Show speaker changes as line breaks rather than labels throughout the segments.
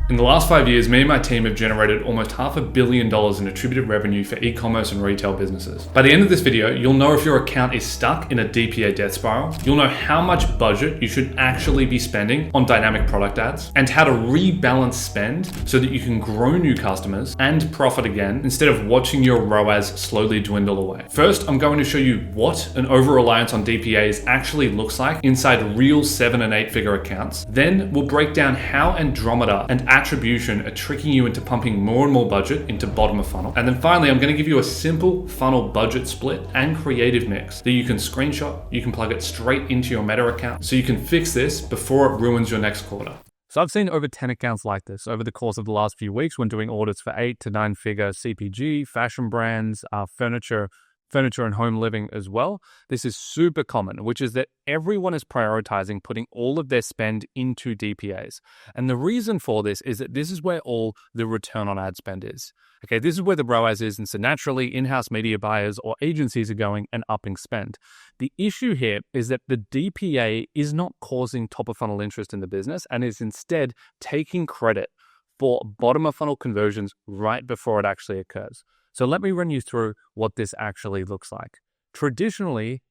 In the last 5 years, me and my team have generated almost $500 million in attributed revenue for e-commerce and retail businesses. By the end of this video, you'll know if your account is stuck in a DPA death spiral, you'll know how much budget you should actually be spending on dynamic product ads, and how to rebalance spend so that you can grow new customers and profit again instead of watching your ROAS slowly dwindle away. First, I'm going to show you what an over-reliance on DPAs actually looks like inside real 7 and 8 figure accounts. Then we'll break down how Andromeda and attribution are tricking you into pumping more and more budget into bottom of funnel. And then finally, I'm going to give you a simple funnel budget split and creative mix that you can screenshot, you can plug it straight into your Meta account so you can fix this before it ruins your next quarter.
So I've seen over 10 accounts like this over the course of the last few weeks when doing audits for 8 to 9 figure CPG, fashion brands, furniture and home living as well. This is super common, which is that everyone is prioritizing putting all of their spend into DPAs. And the reason for this is that this is where all the return on ad spend is. Okay, this is where the ROAS is, and so naturally in-house media buyers or agencies are going and upping spend. The issue here is that the DPA is not causing top of funnel interest in the business and is instead taking credit for bottom of funnel conversions right before it actually occurs. So let me run you through what this actually looks like. Traditionally,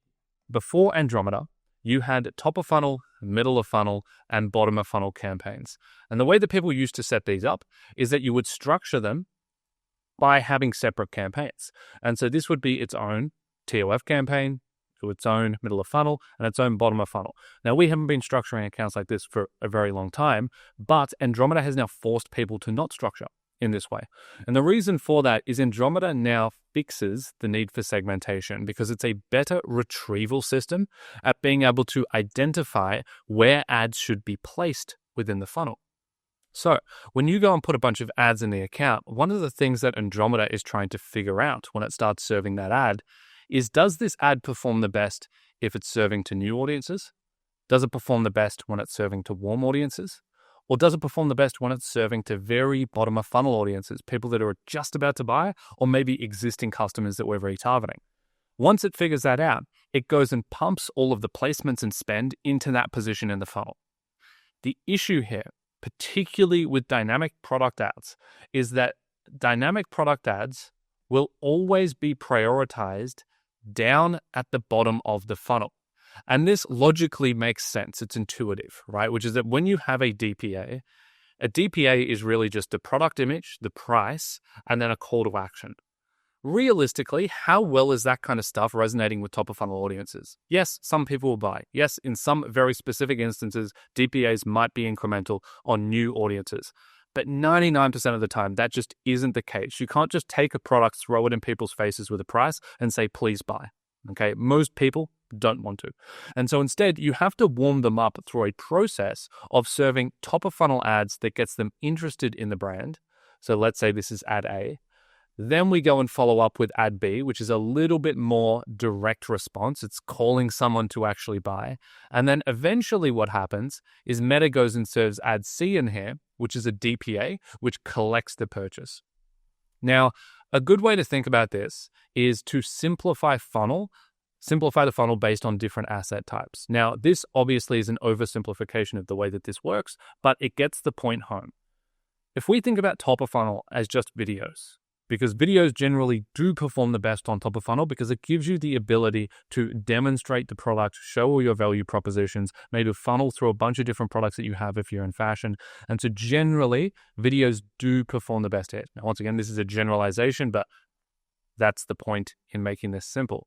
before Andromeda, you had top of funnel, middle of funnel, and bottom of funnel campaigns. And the way that people used to set these up is that you would structure them by having separate campaigns. And so this would be its own TOF campaign, to its own middle of funnel, and its own bottom of funnel. Now, we haven't been structuring accounts like this for a very long time, but Andromeda has now forced people to not structure in this way. And the reason for that is Andromeda now fixes the need for segmentation because it's a better retrieval system at being able to identify where ads should be placed within the funnel. So when you go and put a bunch of ads in the account, one of the things that Andromeda is trying to figure out when it starts serving that ad is, does this ad perform the best if it's serving to new audiences? Does it perform the best when it's serving to warm audiences? Or does it perform the best when it's serving to very bottom of funnel audiences, people that are just about to buy, or maybe existing customers that we're retargeting? Once it figures that out, it goes and pumps all of the placements and spend into that position in the funnel. The issue here, particularly with dynamic product ads, is that dynamic product ads will always be prioritized down at the bottom of the funnel. And this logically makes sense. It's intuitive, right? Which is that when you have a DPA is really just the product image, the price, and then a call to action. Realistically, how well is that kind of stuff resonating with top of funnel audiences? Yes, some people will buy. Yes, in some very specific instances, DPAs might be incremental on new audiences. But 99% of the time, that just isn't the case. You can't just take a product, throw it in people's faces with a price and say, please buy. Okay, most people don't want to. And so instead, you have to warm them up through a process of serving top of funnel ads that gets them interested in the brand. So let's say this is ad A. Then we go and follow up with ad B, which is a little bit more direct response. It's calling someone to actually buy. And then eventually what happens is Meta goes and serves ad C in here, which is a DPA, which collects the purchase. Now, a good way to think about this is to simplify the funnel based on different asset types. Now, this obviously is an oversimplification of the way that this works, but it gets the point home. If we think about top of funnel as just videos, because videos generally do perform the best on top of funnel because it gives you the ability to demonstrate the product, show all your value propositions, maybe funnel through a bunch of different products that you have if you're in fashion. And so generally, videos do perform the best here. Now, once again, this is a generalization, but that's the point in making this simple.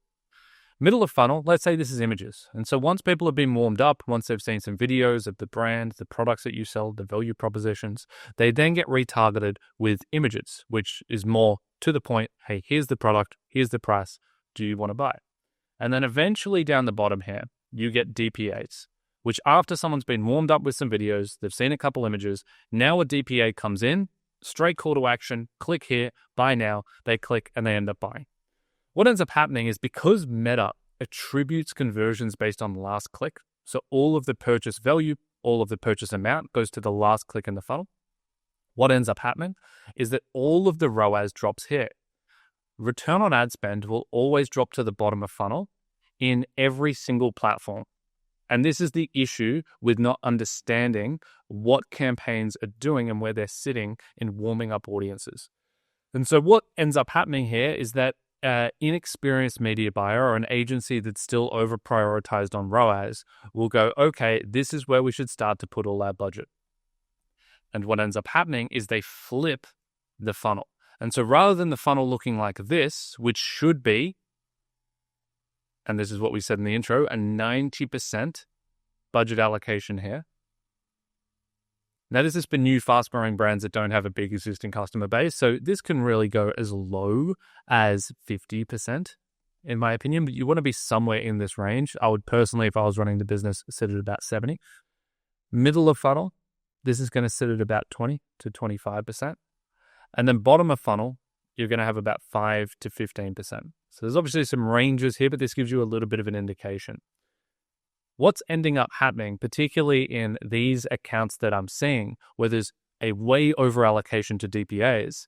Middle of funnel, let's say this is images. And so once people have been warmed up, once they've seen some videos of the brand, the products that you sell, the value propositions, they then get retargeted with images, which is more to the point. Hey, here's the product, here's the price. Do you want to buy it? And then eventually down the bottom here, you get DPAs, which after someone's been warmed up with some videos, they've seen a couple images, now a DPA comes in, straight call to action, click here, buy now, they click and they end up buying. What ends up happening is because Meta attributes conversions based on last click, so all of the purchase value, all of the purchase amount goes to the last click in the funnel, what ends up happening is that all of the ROAS drops here. Return on ad spend will always drop to the bottom of funnel in every single platform. And this is the issue with not understanding what campaigns are doing and where they're sitting in warming up audiences. And so what ends up happening here is that inexperienced media buyer or an agency that's still over prioritized on ROAS will go, okay, this is where we should start to put all our budget. And what ends up happening is they flip the funnel. And so rather than the funnel looking like this, which should be, and this is what we said in the intro, a 90% budget allocation here. Now, this is for new fast-growing brands that don't have a big existing customer base. So this can really go as low as 50%, in my opinion. But you want to be somewhere in this range. I would personally, if I was running the business, sit at about 70. Middle of funnel, this is going to sit at about 20 to 25%. And then bottom of funnel, you're going to have about 5 to 15%. So there's obviously some ranges here, but this gives you a little bit of an indication. What's ending up happening, particularly in these accounts that I'm seeing, where there's a way over allocation to DPAs,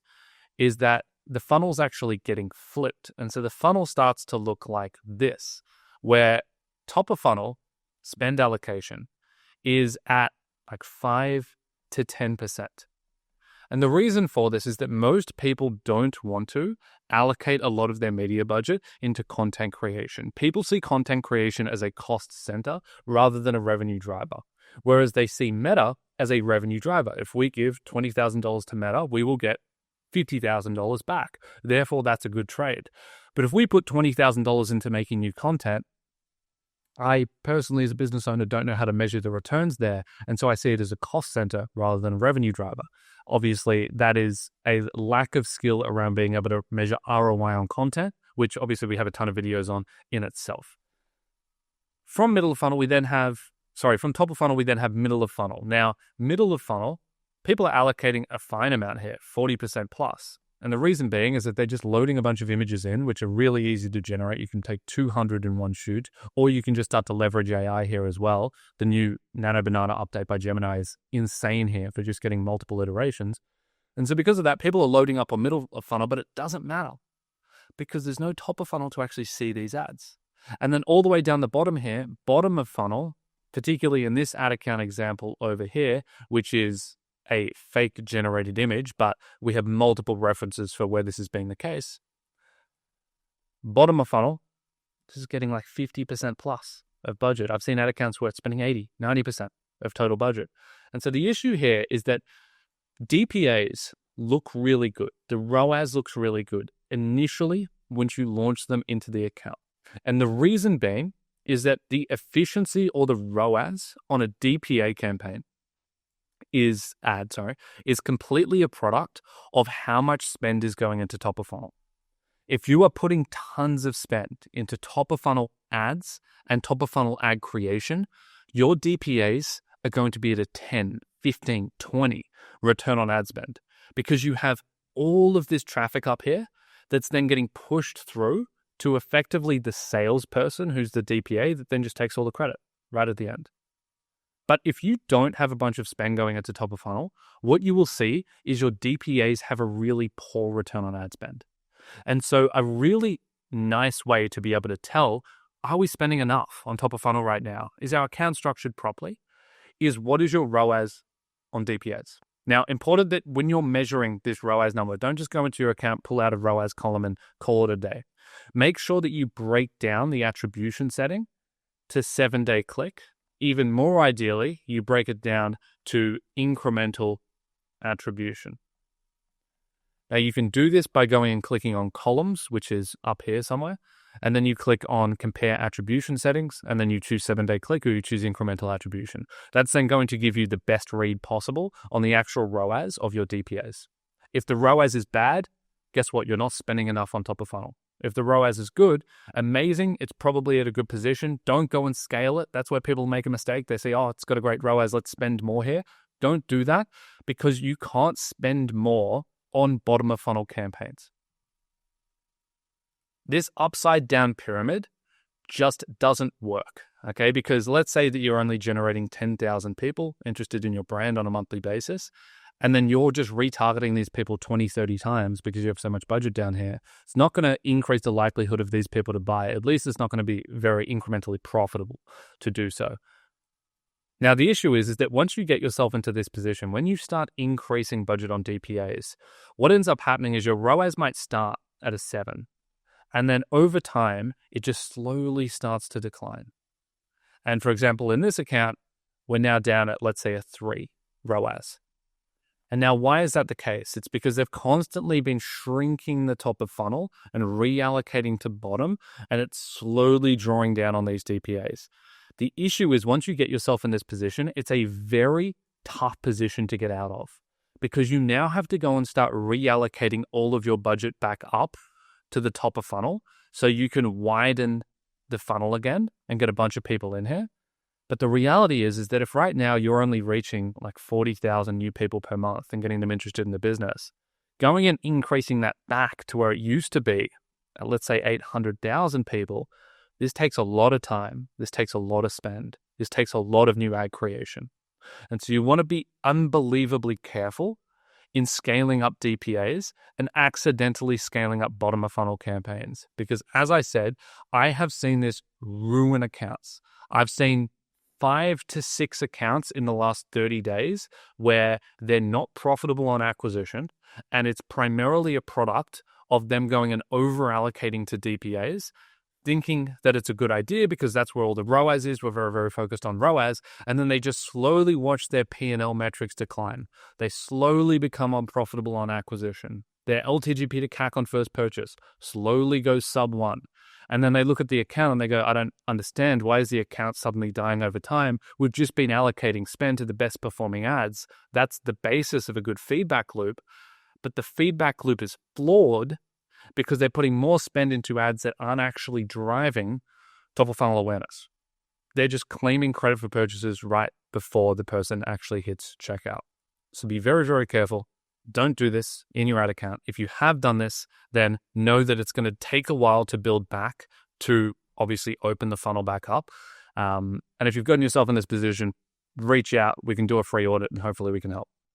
is that the funnel's actually getting flipped. And so the funnel starts to look like this, where top of funnel spend allocation is at like 5 to 10%. And the reason for this is that most people don't want to allocate a lot of their media budget into content creation. People see content creation as a cost center rather than a revenue driver, whereas they see Meta as a revenue driver. If we give $20,000 to Meta, we will get $50,000 back. Therefore, that's a good trade. But if we put $20,000 into making new content, I personally, as a business owner, don't know how to measure the returns there. And so I see it as a cost center rather than a revenue driver. Obviously, that is a lack of skill around being able to measure ROI on content, which obviously we have a ton of videos on in itself. From top of funnel, we then have middle of funnel. Now, middle of funnel, people are allocating a fine amount here, 40% plus. And the reason being is that they're just loading a bunch of images in, which are really easy to generate. You can take 200 in one shoot, or you can just start to leverage AI here as well. The new Nano Banana update by Gemini is insane here for just getting multiple iterations. And so because of that, people are loading up on middle of funnel, but it doesn't matter because there's no top of funnel to actually see these ads. And then all the way down the bottom here, bottom of funnel, particularly in this ad account example over here, which is a fake generated image, but we have multiple references for where this has been the case. Bottom of funnel, this is getting like 50% plus of budget. I've seen ad accounts where it's spending 80, 90% of total budget. And so the issue here is that DPAs look really good. The ROAS looks really good initially once you launch them into the account. And the reason being is that the efficiency or the ROAS on a DPA campaign is completely a product of how much spend is going into top of funnel. If you are putting tons of spend into top of funnel ads and top of funnel ad creation, your DPAs are going to be at a 10, 15, 20 return on ad spend because you have all of this traffic up here that's then getting pushed through to effectively the salesperson who's the DPA that then just takes all the credit right at the end. But if you don't have a bunch of spend going into top of funnel, what you will see is your DPAs have a really poor return on ad spend. And so a really nice way to be able to tell, are we spending enough on top of funnel right now? Is our account structured properly? Is what is your ROAS on DPAs? Now, important that when you're measuring this ROAS number, don't just go into your account, pull out a ROAS column and call it a day. Make sure that you break down the attribution setting to 7-day click. Even more ideally, you break it down to incremental attribution. Now, you can do this by going and clicking on columns, which is up here somewhere, and then you click on compare attribution settings, and then you choose 7-day click or you choose incremental attribution. That's then going to give you the best read possible on the actual ROAS of your DPAs. If the ROAS is bad, guess what? You're not spending enough on top of funnel. If the ROAS is good, amazing, it's probably at a good position. Don't go and scale it. That's where people make a mistake. They say, oh, it's got a great ROAS, let's spend more here. Don't do that because you can't spend more on bottom of funnel campaigns. This upside down pyramid just doesn't work, okay? Because let's say that you're only generating 10,000 people interested in your brand on a monthly basis, and then you're just retargeting these people 20, 30 times because you have so much budget down here. It's not going to increase the likelihood of these people to buy. At least it's not going to be very incrementally profitable to do so. Now, the issue is that once you get yourself into this position, when you start increasing budget on DPAs, what ends up happening is your ROAS might start at a 7. And then over time, it just slowly starts to decline. And for example, in this account, we're now down at, let's say, a 3 ROAS. And now why is that the case? It's because they've constantly been shrinking the top of funnel and reallocating to bottom, and it's slowly drawing down on these DPAs. The issue is once you get yourself in this position, it's a very tough position to get out of because you now have to go and start reallocating all of your budget back up to the top of funnel so you can widen the funnel again and get a bunch of people in here. But the reality is that if right now you're only reaching like 40,000 new people per month and getting them interested in the business, going and increasing that back to where it used to be, at let's say 800,000 people, this takes a lot of time. This takes a lot of spend. This takes a lot of new ad creation. And so you want to be unbelievably careful in scaling up DPAs and accidentally scaling up bottom of funnel campaigns. Because as I said, I have seen this ruin accounts. I've seen 5 to 6 accounts in the last 30 days where they're not profitable on acquisition, and it's primarily a product of them going and over allocating to DPAs, thinking that it's a good idea because that's where all the ROAS is. We're very, very focused on ROAS. And then they just slowly watch their P&L metrics decline. They slowly become unprofitable on acquisition. Their LTGP to CAC on first purchase slowly goes sub 1. And then they look at the account and they go, I don't understand. Why is the account suddenly dying over time? We've just been allocating spend to the best performing ads. That's the basis of a good feedback loop. But the feedback loop is flawed because they're putting more spend into ads that aren't actually driving top of funnel awareness. They're just claiming credit for purchases right before the person actually hits checkout. So be very, very careful. Don't do this in your ad account. If you have done this, then know that it's going to take a while to build back to obviously open the funnel back up. And if you've gotten yourself in this position, reach out. We can do a free audit and hopefully we can help.